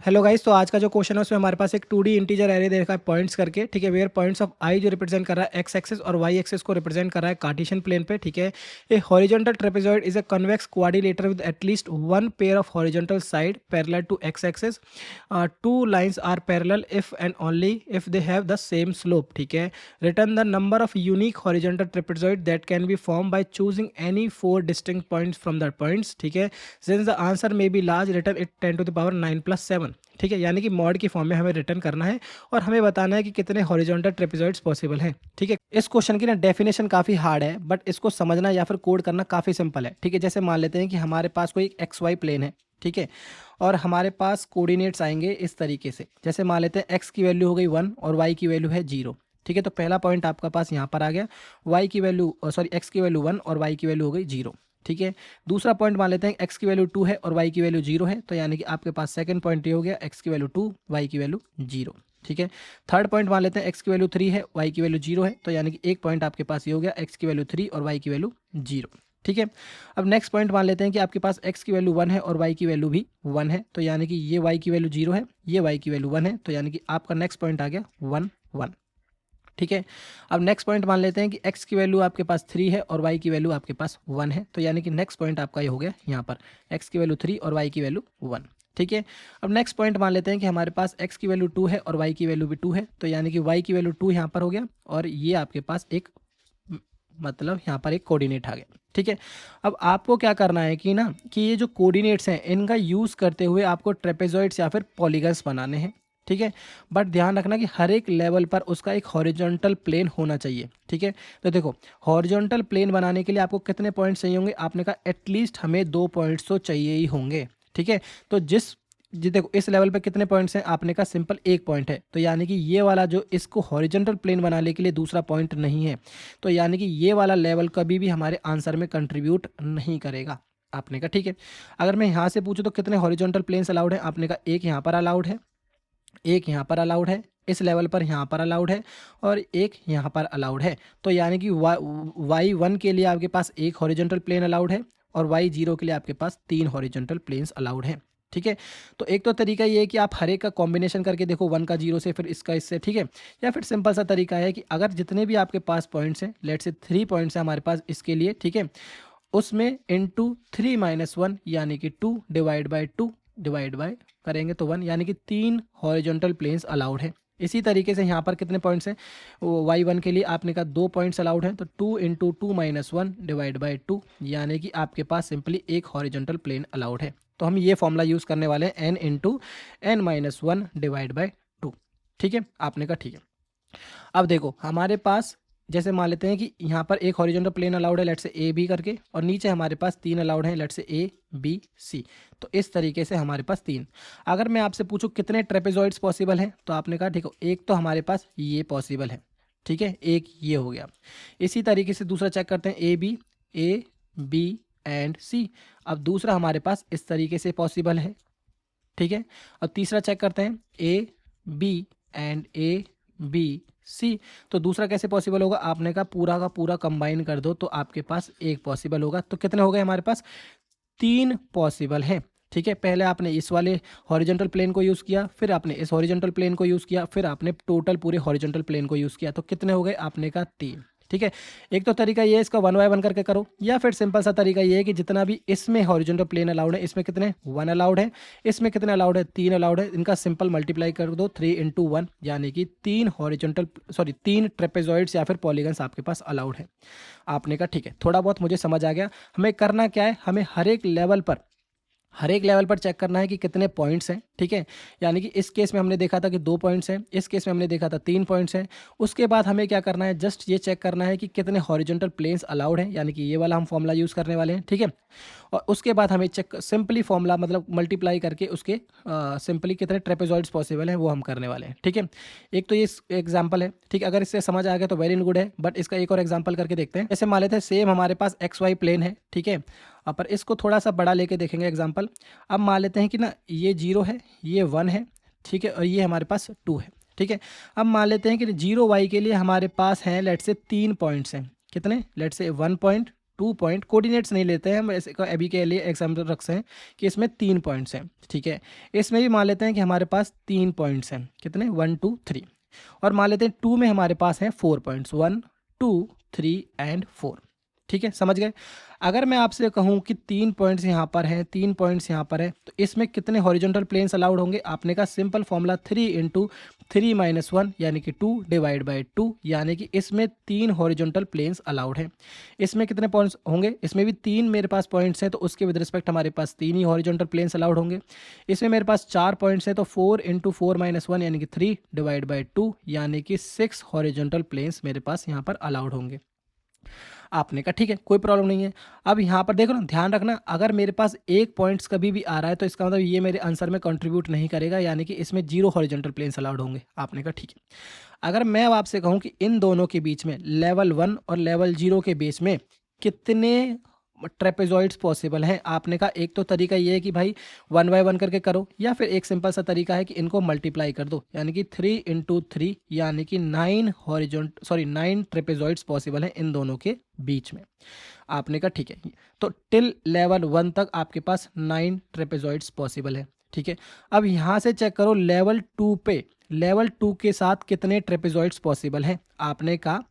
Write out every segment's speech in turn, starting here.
Hello guys, तो आज का जो क्वेश्चन है उसमें हमारे पास एक 2D इंटीजर एरे दे रखा है पॉइंट्स करके। ठीक है, वेयर पॉइंट्स ऑफ आई जो रिप्रेजेंट कर रहा है एक्स एक्सिस और वाई एक्सिस को रिप्रेजेंट कर रहा है कार्टेशियन प्लेन पे। ठीक है, a horizontal trapezoid is a convex quadrilateral with at least one pair of horizontal side parallel to X axis. Two lines are parallel if and only if they have the same slope. ठीक है, return the number of unique horizontal trapezoid that can be form by choosing any four distinct points from that points. ठीक है, since the answer may be large return it 10⁻9+7। ठीक है, यानी कि mod की form में हमें रिटर्न करना है और हमें बताना है कि कितने हॉरिजॉन्टल ट्रेपेजॉइड्स पॉसिबल हैं। ठीक है, इस क्वेश्चन की ना डेफिनेशन काफ़ी हार्ड है, बट इसको समझना या फिर कोड करना काफ़ी सिंपल है। ठीक है, जैसे मान लेते हैं कि हमारे पास कोई एक्स वाई प्लेन है। ठीक है, और हमारे पास कोऑर्डिनेट्स आएंगे इस तरीके से। जैसे मान लेते हैं एक्स की वैल्यू हो गई 1 और वाई की वैल्यू है 0। ठीक है, तो पहला पॉइंट आपका पास यहाँ पर आ गया, वाई की वैल्यू सॉरी एक्स की वैल्यू 1 और वाई की वैल्यू हो गई 0। ठीक है, दूसरा पॉइंट मान लेते हैं एक्स की वैल्यू 2 है और वाई की वैल्यू 0 है, तो यानी कि आपके पास सेकंड पॉइंट ये हो गया एक्स की वैल्यू 2 वाई की वैल्यू 0। ठीक है, थर्ड पॉइंट मान लेते हैं एक्स की वैल्यू 3 है वाई की वैल्यू 0 है, तो यानी कि एक पॉइंट आपके पास ये हो गया एक्स की वैल्यू 3 और वाई की वैल्यू 0। ठीक है, अब नेक्स्ट पॉइंट मान लेते हैं कि आपके पास एक्स की वैल्यू 1 है और वाई की वैल्यू भी 1 है, तो यानी कि ये वाई की वैल्यू 0 है, ये वाई की वैल्यू 1 है, तो यानी कि आपका नेक्स्ट पॉइंट आ गया 1 1। ठीक है, अब नेक्स्ट पॉइंट मान लेते हैं कि x की वैल्यू आपके पास 3 है और y की वैल्यू आपके पास 1 है, तो यानी कि नेक्स्ट पॉइंट आपका ये हो गया यहाँ पर x की वैल्यू 3 और y की वैल्यू 1। ठीक है, अब नेक्स्ट पॉइंट मान लेते हैं कि हमारे पास x की वैल्यू 2 है और y की वैल्यू भी 2 है, तो यानी कि y की वैल्यू 2 यहाँ पर हो गया और ये आपके पास एक मतलब यहाँ पर एक कोऑर्डिनेट आ गया। ठीक है, अब आपको क्या करना है कि ना कि ये जो कोऑर्डिनेट्स हैं इनका यूज़ करते हुए आपको ट्रेपेजॉइड्स या फिर पॉलीगन्स बनाने हैं। ठीक है, बट ध्यान रखना कि हर एक लेवल पर उसका एक हॉरिजॉन्टल प्लेन होना चाहिए। ठीक है, तो देखो हॉरिजॉन्टल प्लेन बनाने के लिए आपको कितने पॉइंट्स चाहिए होंगे, आपने कहा एटलीस्ट हमें 2 पॉइंट्स तो चाहिए ही होंगे। ठीक है, तो जिस जी देखो इस लेवल पे कितने पॉइंट्स हैं, आपने कहा सिंपल एक पॉइंट है, तो यानी कि ये वाला जो इसको हॉरिजॉन्टल प्लेन बनाने के लिए दूसरा पॉइंट नहीं है, तो यानी कि ये वाला लेवल कभी भी हमारे आंसर में कंट्रीब्यूट नहीं करेगा। आपने कहा ठीक है, अगर मैं यहाँ से पूछूँ तो कितने हॉरिजॉन्टल प्लेन्स अलाउड है, आपने कहा एक यहाँ पर अलाउड है, एक यहाँ पर अलाउड है, इस लेवल पर यहाँ पर अलाउड है और एक यहाँ पर अलाउड है, तो यानी कि y1 के लिए आपके पास एक हॉरिजॉन्टल प्लेन अलाउड है और y0 के लिए आपके पास 3 हॉरिजॉन्टल प्लेन्स अलाउड हैं। ठीक है, तो एक तो तरीका ये है कि आप हर एक का कॉम्बिनेशन करके देखो, 1 का 0 से फिर इसका इससे। ठीक है, या फिर सिंपल सा तरीका है कि अगर जितने भी आपके पास पॉइंट्स हैं, लेट से 3 पॉइंट्स हैं हमारे पास इसके लिए। ठीक है, उसमें इंटू 3 - 1 यानी कि 2 डिवाइड बाई 2 डिवाइड बाय करेंगे तो 1, यानी कि 3 हॉरिजॉन्टल प्लेन्स अलाउड है। इसी तरीके से यहाँ पर कितने पॉइंट्स हैं, y1 के लिए आपने कहा 2 पॉइंट्स अलाउड हैं, तो 2 × 2 - 1 डिवाइड बाई 2, यानी कि आपके पास सिंपली एक हॉरिजॉन्टल प्लेन अलाउड है। तो हम ये फॉर्मूला यूज़ करने वाले हैं n × n - 1 डिवाइड बाई 2। ठीक है, आपने कहा ठीक है। अब देखो हमारे पास जैसे मान लेते हैं कि यहाँ पर एक हॉरिजॉन्टल प्लेन अलाउड है, लेट से ए बी करके, और नीचे हमारे पास 3 अलाउड हैं, लेट से ए बी सी। तो इस तरीके से हमारे पास 3। अगर मैं आपसे पूछूं कितने ट्रेपेजॉइड्स पॉसिबल हैं, तो आपने कहा ठीक है एक तो हमारे पास ये पॉसिबल है। ठीक है, एक ये हो गया। इसी तरीके से दूसरा चेक करते हैं, ए बी एंड सी। अब दूसरा हमारे पास इस तरीके से पॉसिबल है। ठीक है, और तीसरा चेक करते हैं, A B and A B C. तो दूसरा कैसे पॉसिबल होगा, आपने कहा पूरा का पूरा कंबाइन कर दो तो आपके पास एक पॉसिबल होगा। तो कितने हो गए हमारे पास, 3 पॉसिबल हैं। ठीक है, पहले आपने इस वाले हॉरिजॉन्टल प्लेन को यूज़ किया, फिर आपने इस हॉरिजॉन्टल प्लेन को यूज़ किया, फिर आपने टोटल पूरे हॉरिजॉन्टल प्लेन को यूज़ किया, तो कितने हो गए, आपने कहा 3। ठीक है, एक तो तरीका ये है इसका 1 बाय 1 करके करो, या फिर सिंपल सा तरीका ये है कि जितना भी इसमें हॉरिजॉन्टल प्लेन अलाउड है, इसमें कितने 1 अलाउड है, इसमें कितने अलाउड है 3 अलाउड है, इनका सिंपल मल्टीप्लाई कर दो 3 × 1, यानी कि 3 ट्रेपेजॉइड्स या फिर पॉलीगन्स आपके पास अलाउड है। आपने कहा ठीक है, थोड़ा बहुत मुझे समझ आ गया। हमें करना क्या है, हमें हर एक लेवल पर चेक करना है कि कितने पॉइंट्स हैं। ठीक है, यानी कि इस केस में हमने देखा था कि 2 पॉइंट्स हैं, इस केस में हमने देखा था 3 पॉइंट्स हैं। उसके बाद हमें क्या करना है, जस्ट ये चेक करना है कि कितने हॉरिजॉन्टल प्लेन्स अलाउड हैं, यानी कि ये वाला हम फॉर्मूला यूज़ करने वाले हैं। ठीक है, और उसके बाद हमें चेक सिंपली फॉर्मूला मतलब मल्टीप्लाई करके उसके सिंपली कितने ट्रेपेजॉइड्स पॉसिबल हैं वो हम करने वाले हैं। ठीक है, एक तो ये एग्जाम्पल है। ठीक है, अगर इससे समझ आ गया तो वेरी गुड है, बट इसका एक और एग्जाम्पल करके देखते हैं। जैसे मान लेते हैं सेम हमारे पास एक्स वाई प्लेन है। ठीक है, पर इसको थोड़ा सा बड़ा लेके देखेंगे एग्जाम्पल। अब मान लेते हैं कि ना ये 0 है, ये 1 है। ठीक है, और ये हमारे पास 2 है। ठीक है, अब मान लेते हैं कि 0 y के लिए हमारे पास हैं लेट से 3 पॉइंट्स हैं, कितने, लेट से 1 पॉइंट 2 पॉइंट, कोऑर्डिनेट्स नहीं लेते हैं हम, ऐसे अभी के लिए एग्जाम्पल रखते हैं कि इसमें 3 पॉइंट्स हैं, ठीक है। इसमें भी मान लेते हैं कि हमारे पास 3 पॉइंट्स हैं, कितने 1 2 3, और मान लेते हैं 2 में हमारे पास हैं 4 पॉइंट्स 1 2 3 एंड 4, ठीक है, समझ गए। अगर मैं आपसे कहूं कि 3 पॉइंट्स यहाँ पर हैं, 3 पॉइंट्स यहाँ पर है, तो इसमें कितने हॉरिजॉन्टल प्लेन्स अलाउड होंगे? आपने कहा सिंपल फॉर्मूला 3 इंटू 3 माइनस 1 यानी कि 2 डिवाइड बाई 2, यानी कि इसमें 3 हॉरिजॉन्टल प्लेन्स अलाउड हैं। इसमें कितने पॉइंट्स होंगे? इसमें भी 3 मेरे पास पॉइंट्स हैं, तो उसके विद रिस्पेक्ट हमारे पास 3 ही हॉरिजॉन्टल प्लेन्स अलाउड होंगे। इसमें मेरे पास 4 पॉइंट्स हैं, तो 4 इंटू 4 माइनस 1 यानी कि 3 डिवाइड बाई 2, यानी कि 6 हॉरिजॉन्टल प्लेन्स मेरे पास यहाँ पर अलाउड होंगे। आपने कहा ठीक है, कोई प्रॉब्लम नहीं है। अब यहाँ पर देखो ना, ध्यान रखना, अगर मेरे पास एक पॉइंट्स कभी भी आ रहा है तो इसका मतलब ये मेरे आंसर में कंट्रीब्यूट नहीं करेगा, यानी कि इसमें 0 हॉरिजॉन्टल प्लेन्स अलाउड होंगे। आपने कहा ठीक है। अगर मैं अब आपसे कहूँ कि इन दोनों के बीच में लेवल 1 और लेवल 0 के बीच में कितने ट्रेपेजॉइड्स पॉसिबल हैं, आपने कहा एक तो तरीका ये है कि भाई 1 बाय 1 करके करो, या फिर एक सिंपल सा तरीका है कि इनको मल्टीप्लाई कर दो, यानी कि 3 इंटू 3 यानी कि 9 ट्रेपेजॉइड्स पॉसिबल हैं इन दोनों के बीच में। आपने कहा ठीक है, तो टिल लेवल 1 तक आपके पास 9 ट्रेपेजॉइड्स पॉसिबल है, ठीक है। अब यहाँ से चेक करो लेवल 2 पे, लेवल 2 के साथ कितने ट्रेपेजॉइड्स पॉसिबल हैं। आपने कहा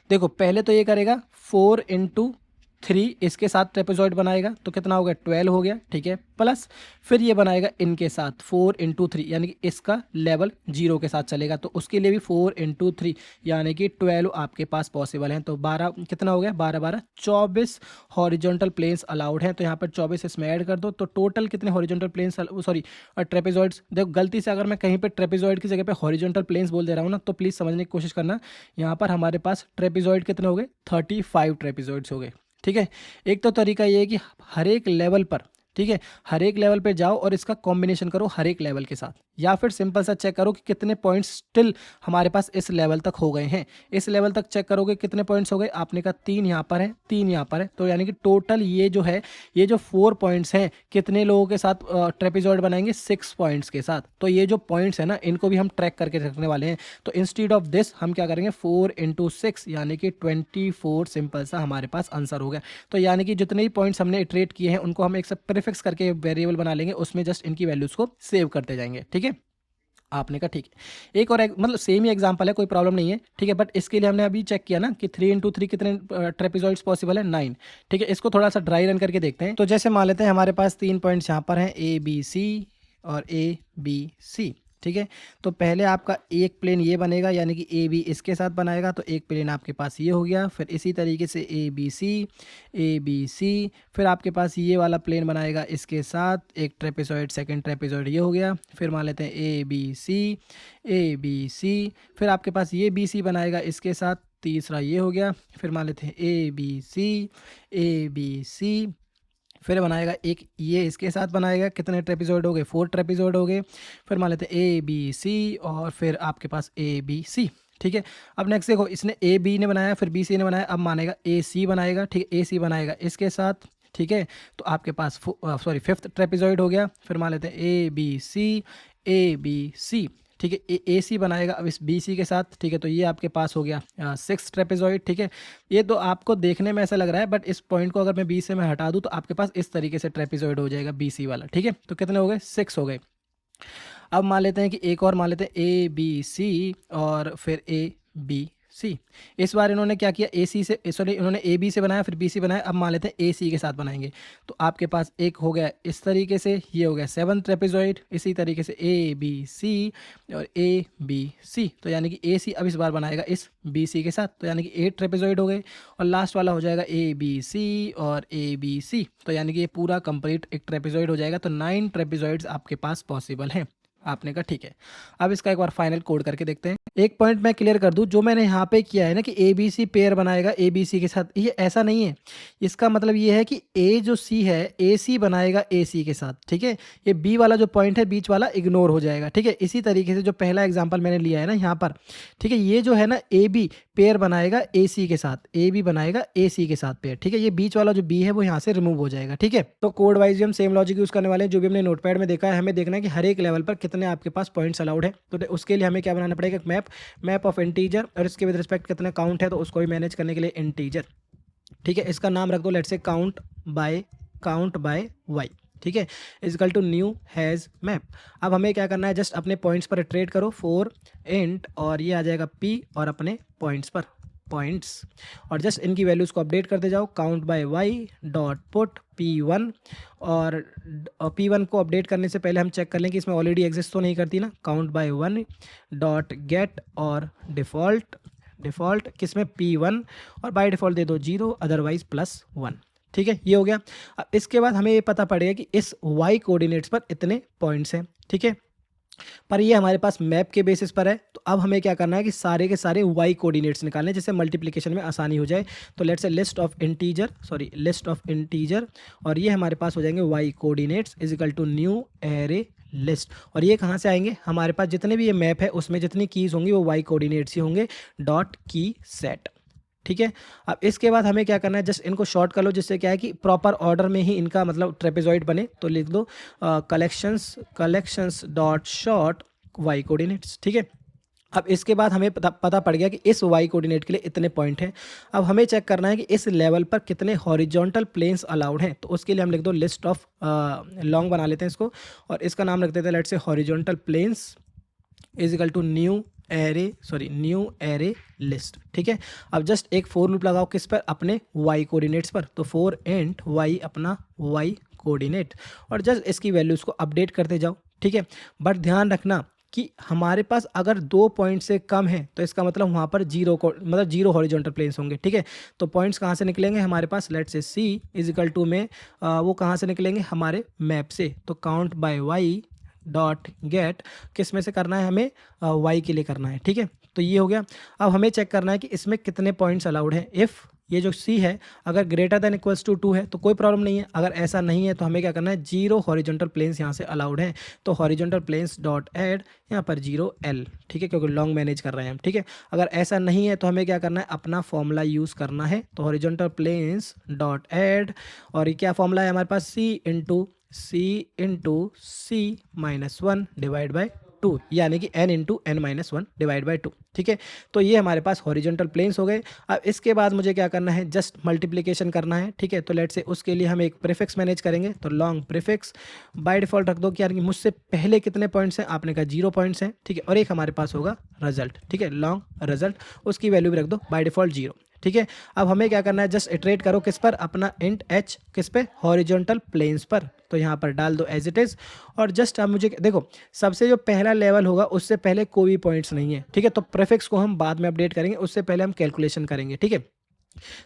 देखो पहले तो ये करेगा 4 इंटू 3 इसके साथ ट्रेपेजॉइड बनाएगा, तो कितना हो गया 12 हो गया, ठीक है, प्लस फिर ये बनाएगा इनके साथ 4 इंटू 3 यानी कि इसका लेवल 0 के साथ चलेगा, तो उसके लिए भी 4 इंटू 3 यानी कि 12 आपके पास पॉसिबल हैं। तो 12 कितना हो गया 12 12 24 हॉरिजॉन्टल प्लेन्स अलाउड हैं। तो यहाँ पर 24 इसमें ऐड कर दो, तो टोटल कितने हॉरिजॉन्टल प्लेन्स ट्रेपेजॉइड्स, देखो गलती से अगर मैं कहीं पर ट्रेपेजॉइड की जगह पे हॉरिजॉन्टल प्लेन्स बोल दे रहा हूँ ना, तो प्लीज़ समझने की कोशिश करना। यहाँ पर हमारे पास ट्रेपेजॉइड कितने हो गए 35 ट्रेपेजॉइड्स हो गए, ठीक है। एक तो तरीका ये है कि हर एक लेवल पर, ठीक है, हर एक लेवल पे जाओ और इसका कॉम्बिनेशन करो हर एक लेवल के साथ, या फिर सिंपल सा चेक करो कि कितने पॉइंट्स स्टिल हमारे पास इस लेवल तक हो गए हैं। इस लेवल तक चेक करोगे कितने पॉइंट्स हो गए, आपने कहा 3 यहाँ पर है 3 यहाँ पर है, तो यानी कि टोटल ये जो है, ये जो 4 पॉइंट्स हैं कितने लोगों के साथ ट्रेपेजॉइड बनाएंगे 6 पॉइंट्स के साथ। तो ये जो पॉइंट्स है ना, इनको भी हम ट्रैक करके रखने वाले हैं। तो इंस्टीड ऑफ दिस हम क्या करेंगे 4 इंटू 6 यानी कि 24 सिंपल सा हमारे पास आंसर हो गया। तो यानी कि जितने भी पॉइंट्स हमने इटरेट किए हैं उनको हम एक सब प्रीफिक्स करके वेरिएबल बना लेंगे, उसमें जस्ट इनकी वैल्यूज को सेव करते जाएंगे, ठीक है। आपने कहा ठीक है। एक और मतलब सेम ही एग्जांपल है, कोई प्रॉब्लम नहीं है, ठीक है, बट इसके लिए हमने अभी चेक किया ना कि 3 इंटू 3 कितने ट्रेपेजॉइड्स पॉसिबल है 9, ठीक है। इसको थोड़ा सा ड्राई रन करके देखते हैं। तो जैसे मान लेते हैं हमारे पास 3 पॉइंट्स यहाँ पर हैं ABC और ABC, ठीक है। तो पहले आपका एक प्लेन ये बनेगा, यानी कि AB इसके साथ बनाएगा, तो एक प्लेन आपके पास ये हो गया। फिर इसी तरीके से ABC, फिर आपके पास ये वाला प्लेन बनाएगा इसके साथ एक ट्रेपेजॉइड, सेकंड ट्रेपेजॉइड ये हो गया। फिर मान लेते हैं ABC, फिर आपके पास ये BC बनाएगा इसके साथ, तीसरा ये हो गया। फिर मान लेते हैं ABC, फिर बनाएगा एक ये इसके साथ बनाएगा, कितने ट्रेपेजॉइड हो गए 4 ट्रेपेजॉइड हो गए। फिर मान लेते हैं ABC और फिर आपके पास ABC, ठीक है। अब नेक्स्ट देखो, इसने AB ने बनाया, फिर BC ने बनाया, अब मानेगा AC बनाएगा, ठीक है, AC बनाएगा इसके साथ, ठीक है। तो आपके पास 5th ट्रेपेजॉइड हो गया। फिर मान लेते हैं ABC, ठीक है, AC बनाएगा अब इस BC के साथ, ठीक है। तो ये आपके पास हो गया 6 ट्रेपेजॉइड, ठीक है। ये तो आपको देखने में ऐसा लग रहा है, बट इस पॉइंट को अगर मैं B से मैं हटा दूं तो आपके पास इस तरीके से ट्रेपेजॉइड हो जाएगा BC वाला, ठीक है। तो कितने हो गए 6 हो गए। अब मान लेते हैं कि एक और मान लेते हैं ABC और फिर ABC। इस बार इन्होंने क्या किया इन्होंने AB से बनाया, फिर BC बनाया, अब मान लेते हैं AC के साथ बनाएंगे। तो आपके पास एक हो गया इस तरीके से, ये हो गया 7 ट्रेपेजॉइड। इसी तरीके से ABC और ABC, तो यानी कि AC अब इस बार बनाएगा इस BC के साथ, तो यानी कि 8 ट्रेपेजॉइड हो गए। और लास्ट वाला हो जाएगा ABC और ABC, तो यानी कि ये पूरा कंप्लीट एक ट्रेपेजॉइड हो जाएगा। तो 9 ट्रेपेजॉइड्स आपके पास पॉसिबल हैं। आपने कहा ठीक है। अब इसका एक बार फाइनल कोड करके देखते हैं। एक पॉइंट मैं क्लियर कर दूं, जो मैंने यहाँ पे किया है ना कि ABC पेयर बनाएगा ABC के साथ, ये ऐसा नहीं है। इसका मतलब ये है कि A जो C है AC बनाएगा AC के साथ, ठीक है। ये B वाला जो पॉइंट है बीच वाला इग्नोर हो जाएगा, ठीक है। इसी तरीके से जो पहला एग्जाम्पल मैंने लिया है ना यहाँ पर, ठीक है, ये जो है ना AB पेयर बनाएगा AC के साथ, AB बनाएगा AC के साथ पेयर, ठीक है। ये बीच वाला जो B है वो यहाँ से रिमूव हो जाएगा, ठीक है। तो कोड वाइज हम सेम लॉजिक यूज करने वाले हैं जो भी हमने नोटपैड में देखा है। हमें देखना है कि हर एक लेवल पर कितने आपके पास पॉइंट्स अलाउड है। तो उसके लिए हमें क्या बनाना पड़ेगा, एक मैप ऑफ इंटीजर, और इसके विद रिस्पेक्ट कितना काउंट है तो उसको भी मैनेज करने के लिए इंटीजर, ठीक है, इसका नाम रख दो let's say count by Y, ठीक है, is equal to new hash map. अब हमें क्या करना है, जस्ट अपने पॉइंट्स पर इटरेट करो फॉर इंट और ये आ जाएगा पी और अपने पॉइंट्स पर पॉइंट्स, और जस्ट इनकी वैल्यूज़ को अपडेट करते जाओ count by Y dot put P1, और P1 को अपडेट करने से पहले हम चेक कर लें कि इसमें ऑलरेडी एग्जिस्ट तो नहीं करती ना, count by one dot gate और डिफ़ॉल्ट किसमें P1, और बाय डिफ़ॉल्ट दे दो 0 अदरवाइज +1, ठीक है, ये हो गया। अब इसके बाद हमें ये पता पड़ेगा कि इस y कोऑर्डिनेट्स पर इतने पॉइंट्स हैं, ठीक है, पर ये हमारे पास मैप के बेसिस पर है। तो अब हमें क्या करना है कि सारे के सारे y कोऑर्डिनेट्स निकालने, जिससे मल्टीप्लिकेशन में आसानी हो जाए। तो let's say list of integer और ये हमारे पास हो जाएंगे y coordinates is equal to new array list, और ये कहाँ से आएंगे, हमारे पास जितने भी ये मैप है उसमें जितनी कीज़ होंगी वो y कोऑर्डिनेट्स ही होंगे डॉट की सेट, ठीक है। अब इसके बाद हमें क्या करना है, जस्ट इनको शॉर्ट कर लो, जिससे क्या है कि प्रॉपर ऑर्डर में ही इनका मतलब ट्रेपेजॉइड बने। तो लिख दो collections dot sort Y coordinates, ठीक है। अब इसके बाद हमें पता पड़ गया कि इस वाई कोऑर्डिनेट के लिए इतने पॉइंट हैं। अब हमें चेक करना है कि इस लेवल पर कितने हॉरिजॉन्टल प्लेन्स अलाउड हैं। तो उसके लिए हम लिख दो लिस्ट ऑफ लॉन्ग बना लेते हैं इसको, और इसका नाम रख देते हैं let's say horizontal planes is equal to new array list, ठीक है। अब जस्ट एक फोर लूप लगाओ किस पर, अपने y कोऑर्डिनेट्स पर। तो फॉर इंट y अपना y कोऑर्डिनेट, और जस्ट इसकी वैल्यूज़ को अपडेट करते जाओ, ठीक है। बट ध्यान रखना कि हमारे पास अगर 2 पॉइंट से कम है तो इसका मतलब वहाँ पर जीरो हॉरिजॉन्टल प्लेन्स होंगे, ठीक है। तो पॉइंट्स कहाँ से निकलेंगे हमारे पास, let's say c is equal to में वो कहाँ से निकलेंगे, हमारे मैप से। तो count by Y dot get किस में से करना है, हमें y के लिए करना है, ठीक है। तो ये हो गया। अब हमें चेक करना है कि इसमें कितने पॉइंट्स अलाउड हैं। इफ़ ये जो c है अगर ग्रेटर देन इक्वल्स टू 2 है तो कोई प्रॉब्लम नहीं है, अगर ऐसा नहीं है तो हमें क्या करना है, 0 हॉरिजॉन्टल प्लेन्स यहाँ से अलाउड हैं। तो हॉरिजॉन्टल प्लेन्स डॉट ऐड यहाँ पर 0 L, ठीक है, क्योंकि लॉन्ग मैनेज कर रहे हैं हम, ठीक है। अगर ऐसा नहीं है तो हमें क्या करना है, अपना फॉर्मूला यूज़ करना है। तो हॉरिजॉन्टल प्लेन्स डॉट ऐड, और ये क्या फॉर्मूला है हमारे पास, c into c minus 1 divide by 2, यानी कि n into n minus 1 divide by 2, ठीक है। तो ये हमारे पास हॉरिजॉन्टल प्लेन्स हो गए। अब इसके बाद मुझे क्या करना है, जस्ट मल्टीप्लिकेशन करना है, ठीक है। तो लेट्स से उसके लिए हम एक प्रीफिक्स मैनेज करेंगे। तो लॉन्ग प्रीफिक्स बाय डिफॉल्ट रख दो कि यार कि मुझसे पहले कितने पॉइंट्स हैं, आपने कहा 0 पॉइंट्स हैं, ठीक है, और एक हमारे पास होगा रिजल्ट, ठीक है, लॉन्ग रिजल्ट, उसकी वैल्यू भी रख दो बाय डिफॉल्ट 0, ठीक है। अब हमें क्या करना है, जस्ट इटरेट करो किस पर, अपना इंट h किस पे, हॉरिजॉन्टल प्लेन्स पर। तो यहाँ पर डाल दो एज इट इज़, और जस्ट अब मुझे देखो सबसे जो पहला लेवल होगा उससे पहले कोई भी पॉइंट्स नहीं है, ठीक है। तो प्रीफिक्स को हम बाद में अपडेट करेंगे, उससे पहले हम कैलकुलेशन करेंगे, ठीक है।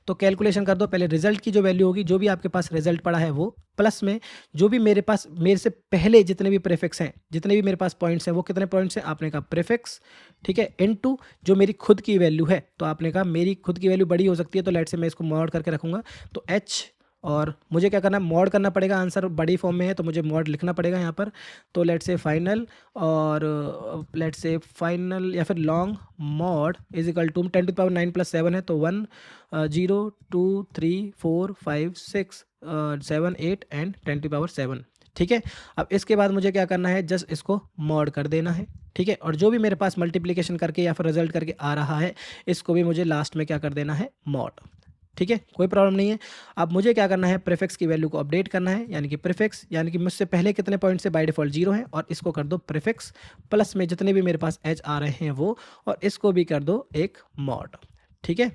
तो कैलकुलेशन कर दो पहले, रिजल्ट की जो वैल्यू होगी, जो भी आपके पास रिजल्ट पड़ा है वो, प्लस में जो भी मेरे से पहले जितने भी प्रीफिक्स हैं, जितने भी मेरे पास पॉइंट्स हैं, वो कितने पॉइंट्स हैं, आपने कहा प्रीफिक्स, ठीक है, इनटू जो मेरी खुद की वैल्यू है। तो आपने कहा मेरी खुद की वैल्यू बड़ी हो सकती है, तो लेट से मैं इसको मॉड करके रखूँगा। तो h, और मुझे क्या करना है, मॉड करना पड़ेगा, आंसर बड़ी फॉर्म में है तो मुझे मॉड लिखना पड़ेगा यहाँ पर। तो लेट्स से फाइनल, और लेट्स से फाइनल या फिर long mod is equal to 10 to power 9 + 7 है, तो 1 0 2 3 4 5 6 7 8 एंड 10 टू पावर 7, ठीक है। अब इसके बाद मुझे क्या करना है, जस्ट इसको मॉड कर देना है, ठीक है, और जो भी मेरे पास मल्टीप्लिकेशन करके या फिर रिजल्ट करके आ रहा है इसको भी मुझे लास्ट में क्या कर देना है, मॉड, ठीक है, कोई प्रॉब्लम नहीं है। अब मुझे क्या करना है, प्रीफिक्स की वैल्यू को अपडेट करना है, यानी कि प्रीफिक्स यानी कि मुझसे पहले कितने पॉइंट से बाय डिफॉल्ट 0 है, और इसको कर दो प्रीफिक्स प्लस में जितने भी मेरे पास एच आ रहे हैं वो, और इसको भी कर दो एक मॉड, ठीक है,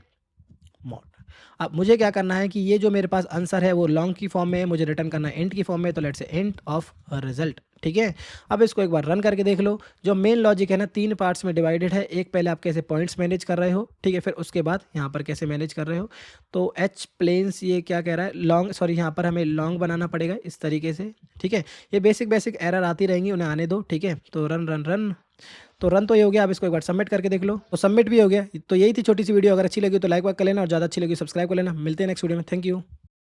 मॉड। अब मुझे क्या करना है कि ये जो मेरे पास आंसर है वो लॉन्ग की फॉर्म में है, मुझे रिटर्न करना है इंट की फॉर्म में। तो let's say int of result, ठीक है। अब इसको एक बार रन करके देख लो। जो मेन लॉजिक है ना, 3 पार्ट्स में डिवाइडेड है। एक पहले आप कैसे पॉइंट्स मैनेज कर रहे हो, ठीक है, फिर उसके बाद यहाँ पर कैसे मैनेज कर रहे हो। तो एच प्लेन्स ये क्या कह रहा है, लॉन्ग, सॉरी यहाँ पर हमें लॉन्ग बनाना पड़ेगा इस तरीके से, ठीक है। ये बेसिक एरर आती रहेंगी, उन्हें आने दो, ठीक है। तो रन तो रन तो ये हो गया। अब इसको एक बार सबमिट करके देख लो, तो सबमिट भी हो गया। तो यही थी छोटी सी वीडियो, अगर अच्छी लगी तो लाइक वाइक कर लेना, और ज़्यादा अच्छी लगी सब्सक्राइब कर लेना। मिलते हैं नेक्स्ट वीडियो में, थैंक यू।